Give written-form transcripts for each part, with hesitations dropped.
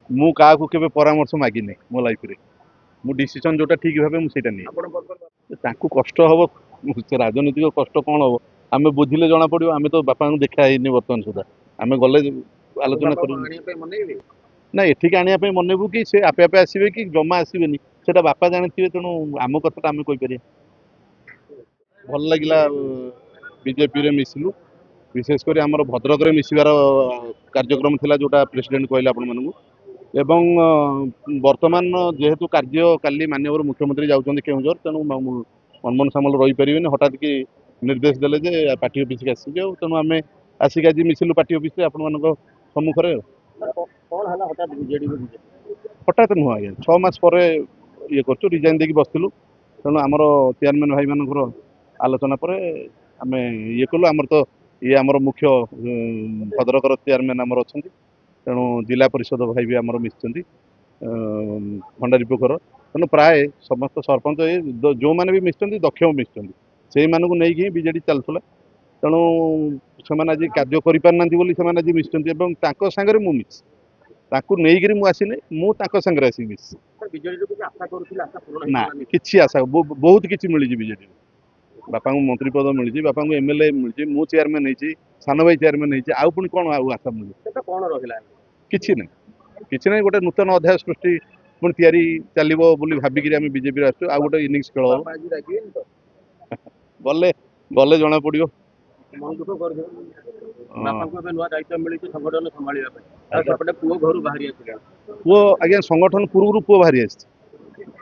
ମୁଁ କାହାକୁ କେବେ ପରାମର୍ଶ ମାଗିନି ମୋ ଲାଇଫରେ। ମୁଁ ଡିସିସନ ଯୋଉଟା ଠିକ ଭାବେ ମୁଁ ସେଇଟା ନିଏ। ତାଙ୍କୁ କଷ୍ଟ ହବ, ସେ ରାଜନୈତିକ କଷ୍ଟ କଣ ହବ ଆମେ ବୁଝିଲେ ଜଣା ପଡିବ। ଆମେ ତ ବାପାଙ୍କୁ ଦେଖା ହେଇନି ବର୍ତ୍ତମାନ ସୁଦ୍ଧା। ଆମେ ଗଲେ ଆଲୋଚନା କରିବୁ। ନା ଏଠିକି ଆଣିବା ପାଇଁ ମନେଇବୁ କି ସେ ଆପେ ଆପେ ଆସିବେ କି ଜମା ଆସିବେନି ସେଟା ବାପା ଜାଣିଥିବେ। ତେଣୁ ଆମ କଥାଟା ଆମେ କହିପାରିବା। ଭଲ ଲାଗିଲା ବିଜେପିରେ ମିଶିଲୁ। ବିଶେଷ କରି ଆମର ଭଦ୍ରକରେ ମିଶିବାର କାର୍ଯ୍ୟକ୍ରମ ଥିଲା ଯୋଉଟା ପ୍ରେସିଡେଣ୍ଟ କହିଲେ ଆପଣମାନଙ୍କୁ। ଏବଂ ବର୍ତ୍ତମାନ ଯେହେତୁ କାର୍ଯ୍ୟ କାଲି ମାନ୍ୟବର ମୁଖ୍ୟମନ୍ତ୍ରୀ ଯାଉଛନ୍ତି କେଉଁଝର, ତେଣୁ ମନମୋହନ ସାମଲ ରହିପାରିବେନି। ହଠାତ୍ କି ନିର୍ଦ୍ଦେଶ ଦେଲେ ଯେ ପାର୍ଟି ଅଫିସକୁ ଆସିବେ ଆଉ, ତେଣୁ ଆମେ ଆସିକି ଆଜି ମିଶିଲୁ ପାର୍ଟି ଅଫିସରେ ଆପଣମାନଙ୍କ ସମ୍ମୁଖରେ। ହଠାତ୍ ନୁହଁ ଆଜ୍ଞା, 6 ମାସ ପରେ ଇଏ କରୁଛୁ, ରିଜାଇନ୍ ଦେଇକି ବସିଥିଲୁ। ତେଣୁ ଆମର ଚେୟାରମ୍ୟାନ୍ ଭାଇମାନଙ୍କର ଆଲୋଚନା ପରେ ଆମେ ଇଏ କଲୁ। ଆମର ତ ଇଏ ଆମର ମୁଖ୍ୟ ଭଦ୍ରକର ଚେୟାରମ୍ୟାନ୍ ଆମର ଅଛନ୍ତି। ତେଣୁ ଜିଲ୍ଲା ପରିଷଦ ଭାଇ ବି ଆମର ମିଶିଛନ୍ତି ଭଣ୍ଡାରୀ ପୋଖର। ତେଣୁ ପ୍ରାୟ ସମସ୍ତ ସରପଞ୍ଚ ଯେଉଁମାନେ ବି ମିଶିଛନ୍ତି ଦକ୍ଷ ମିଶିଛନ୍ତି, ସେଇମାନଙ୍କୁ ନେଇକି ହିଁ ବିଜେଡି ଚାଲୁଥିଲା। ତେଣୁ ସେମାନେ ଆଜି କାର୍ଯ୍ୟ କରିପାରିନାହାନ୍ତି ବୋଲି ସେମାନେ ଆଜି ମିଶିଛନ୍ତି ଏବଂ ତାଙ୍କ ସାଙ୍ଗରେ ମୁଁ ମିଶିଛି। ତାଙ୍କୁ ନେଇକିରି ମୁଁ ଆସିନି, ମୁଁ ତାଙ୍କ ସାଙ୍ଗରେ ଆସିକି ମିଶିଛି। ନା କିଛି ଆଶା ବହୁତ କିଛି ମିଳିଛି ବିଜେଡିରୁ। ବାପାଙ୍କୁ ମନ୍ତ୍ରୀ ପଦ ମିଳିଛି, ବାପାଙ୍କୁ ଏମଏଲଏ ମିଳିଛି, ମୁଁ ଚେୟାରମ୍ୟାନ୍ ହେଇଛି, ସାନ ଭାଇ ଚେୟାରମ୍ୟାନ୍ ହେଇଛି। ଆଉ ପୁଣି କଣ ଆଉ ଆଶା ମିଳିଛି? କିଛି ନାହିଁ, କିଛି ନାହିଁ। ଗୋଟେ ନୂତନ ଅଧ୍ୟାୟ ସୃଷ୍ଟି ପୁଣି ତିଆରି ଚାଲିବ ବୋଲି ଭାବିକିରି ଆମେ ବିଜେପିରେ ଆସିଛୁ। ଆଉ ଗୋଟେ ଇନିଂସ ଖେଳ ହବ। ଗଲେ ଗଲେ ଜଣା ପଡିବ। ପୁଅ ଆଜ୍ଞା ସଂଗଠନ ପୂର୍ବରୁ ପୁଅ ବାହାରି ଆସିଛି।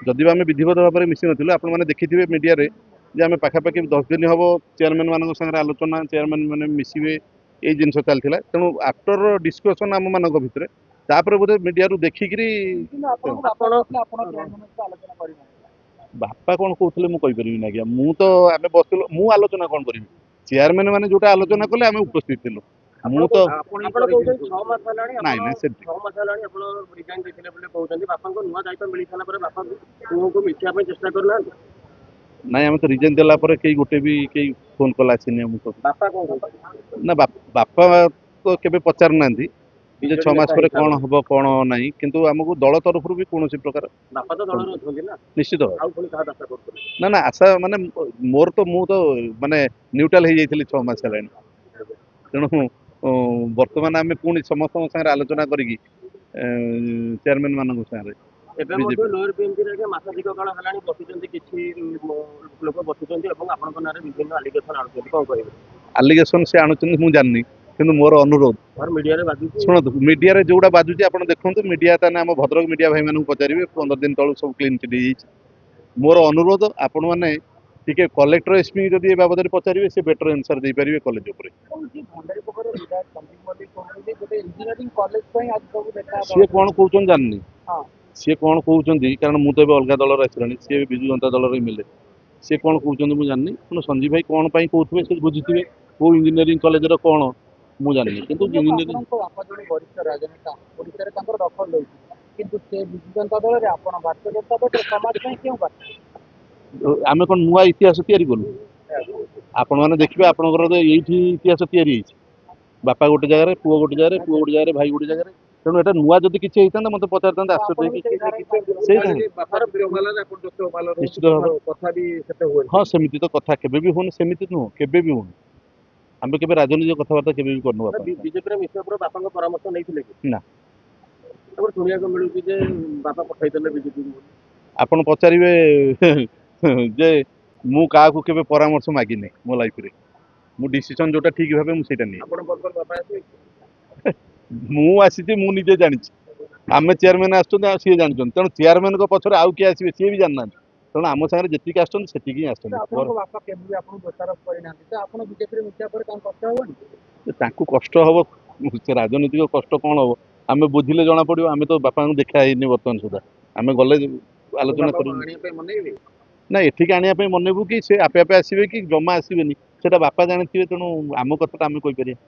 ଯଦି ବି ଆମେ ବିଧିବଦ୍ଧ ଭାବରେ ମିଶି ନଥିଲୁ, ଆପଣମାନେ ଦେଖିଥିବେ ମିଡିଆରେ ଯେ ଆମେ ପାଖାପାଖି 10 ଦିନ ହବ ଚେୟାରମ୍ୟାନ୍ ମାନଙ୍କ ସାଙ୍ଗରେ ଆଲୋଚନା, ଚେୟାରମ୍ୟାନ୍ ମାନେ ମିଶିବେ, ଏଇ ଜିନିଷ ଚାଲିଥିଲା। ତେଣୁ ଆଫ୍ଟର ଡିସ୍କସନ୍ ଆମମାନଙ୍କ ଭିତରେ ତାପରେ ବୋଧେ ମିଡିଆରୁ ଦେଖିକିରି ବାପା କଣ କହୁଥିଲେ ମୁଁ କହିପାରିବିନି ଆଜ୍ଞା। ମୁଁ ତ ଆମେ ବସିଥିଲୁ, ମୁଁ ଆଲୋଚନା କଣ କରିବି? ଚେୟାରମ୍ୟାନ୍ ମାନେ ଯୋଉଟା ଆଲୋଚନା କଲେ ଆମେ ଉପସ୍ଥିତ ଥିଲୁ। ମୁଁ ତ ନାଇଁ ନାଇଁ ସେମିତି ନାଇଁ, ଆମେ ତ ରିଜାଇନ୍ ଦେଲା ପରେ କେହି ଗୋଟେ ବି କେହି ଫୋନ କଲ୍ ଆସିନି ଆମକୁ। ନା ବାପା ତ କେବେ ପଚାରୁନାହାନ୍ତି ଯେ 6 ମାସ ପରେ କଣ ହବ କଣ ନାହିଁ, କିନ୍ତୁ ଆମକୁ ଦଳ ତରଫରୁ ବି କୌଣସି ପ୍ରକାର ନିଶ୍ଚିତ ନା ନା ଆଶା ମାନେ ମୋର ତ ମୁଁ ତ ମାନେ ନ୍ୟୁଟ୍ରାଲ ହେଇଯାଇଥିଲି 6 ମାସ ହେଲାଣି। ତେଣୁ ବର୍ତ୍ତମାନ ଆମେ ପୁଣି ସମସ୍ତଙ୍କ ସାଙ୍ଗରେ ଆଲୋଚନା କରିକି ଚେୟାରମ୍ୟାନ୍ ମାନଙ୍କ ସାଙ୍ଗରେ ଆଲିଗେସନ ସେ ଆଣୁଛନ୍ତି ମୁଁ ଜାଣିନି, କିନ୍ତୁ ମୋର ଅନୁରୋଧ ଶୁଣନ୍ତୁ, ମିଡିଆରେ ଯୋଉଟା ବାଜୁଛି ଆପଣ ଦେଖନ୍ତୁ। ମିଡିଆ ତାହେଲେ ଆମ ଭଦ୍ରକ ମିଡିଆ ଭାଇମାନଙ୍କୁ ପଚାରିବେ, 15 ଦିନ ତଳୁ ସବୁ କ୍ଲିନ୍ ଚିଟ୍ ହେଇଯାଇଛି। ମୋର ଅନୁରୋଧ ଆପଣମାନେ ଟିକେ କଲେକ୍ଟର ଏସ୍ପି ଯଦି ଏ ବାବଦରେ ପଚାରିବେ, ସେ ବେଟର ଆନ୍ସର ଦେଇପାରିବେ କଲେଜ ଉପରେ। ସିଏ କଣ କହୁଛନ୍ତି ଜାଣିନି, ସିଏ କଣ କହୁଛନ୍ତି, କାରଣ ମୁଁ ତ ଏବେ ଅଲଗା ଦଳର ଆସିଲାଣି, ସିଏ ବିଜୁ ଜନତା ଦଳର ଏମଏଲଏ। ସିଏ କଣ କହୁଛନ୍ତି ମୁଁ ଜାଣିନି। ତେଣୁ ସଞ୍ଜୀବ ଭାଇ କଣ ପାଇଁ କହୁଥିବେ ସେ ବୁଝିଥିବେ, କୋଉ ଇଞ୍ଜିନିୟରିଂ କଲେଜର କଣ ମୁଁ ଜାଣିନି। କିନ୍ତୁ ଇଞ୍ଜିନିୟରିଂ ଆମେ କଣ ନୂଆ ଇତିହାସ ତିଆରି କଲୁ? ଆପଣମାନେ ଦେଖିବେ, ଆପଣଙ୍କର ଏଇଠି ଇତିହାସ ତିଆରି ହେଇଛି। ବାପା ଗୋଟେ ଜାଗାରେ, ପୁଅ ଗୋଟେ ଜାଗାରେ, ପୁଅ ଗୋଟେ ଜାଗାରେ, ଭାଇ ଗୋଟେ ଜାଗାରେ। ତେଣୁ ଏଟା ନୂଆ ଯଦି କିଛି ହେଇଥାନ୍ତା ମତେ ପଚାରିଥାନ୍ତେ, ଆଶ୍ଚର୍ଯ୍ୟ ହେଇକି ନିଶ୍ଚିତ ଭାବେ। ହଁ ସେମିତି ତ କଥା କେବେ ବି ହଉନି, ସେମିତି ନୁହଁ, କେବେ ବି ହଉନି। ଆମେ କେବେ ରାଜନୈତିକ କଥାବାର୍ତ୍ତା କେବେ ବି କରିନୁ। ନା ଆପଣ ପଚାରିବେ ଯେ ମୁଁ କାହାକୁ କେବେ ପରାମର୍ଶ ମାଗିନି ମୋ ଲାଇଫରେ। ମୁଁ ଡିସିସନ ଯୋଉଟା ଠିକ ଭାବେ ମୁଁ ସେଇଟା ନିଏ। ମୁଁ ଆସିଛି, ମୁଁ ନିଜେ ଜାଣିଛି। ଆମେ ଚେୟାରମ୍ୟାନ୍ ଆସୁଛନ୍ତି ଆଉ ସିଏ ଜାଣିଛନ୍ତି। ତେଣୁ ଚେୟାରମ୍ୟାନଙ୍କ ପଛରେ ଆଉ କିଏ ଆସିବେ ସିଏ ବି ଜାଣିନାହାନ୍ତି। ତେଣୁ ଆମ ସାଙ୍ଗରେ ଯେତିକି ଆସୁଛନ୍ତି ସେତିକି ହିଁ ଆସୁଛନ୍ତି। ତାଙ୍କୁ କଷ୍ଟ ହବ, ସେ ରାଜନୈତିକ କଷ୍ଟ କଣ ହବ ଆମେ ବୁଝିଲେ ଜଣା ପଡିବ। ଆମେ ତ ବାପାଙ୍କୁ ଦେଖା ହେଇନି ବର୍ତ୍ତମାନ ସୁଦ୍ଧା। ଆମେ ଗଲେ ଆଲୋଚନା କରିବୁ। ନା ଏଠିକି ଆଣିବା ପାଇଁ ମନେଇବୁ କି ସେ ଆପେ ଆପେ ଆସିବେ କି ଜମା ଆସିବେନି ସେଟା ବାପା ଜାଣିଥିବେ। ତେଣୁ ଆମ କଥାଟା ଆମେ କହିପାରିବା।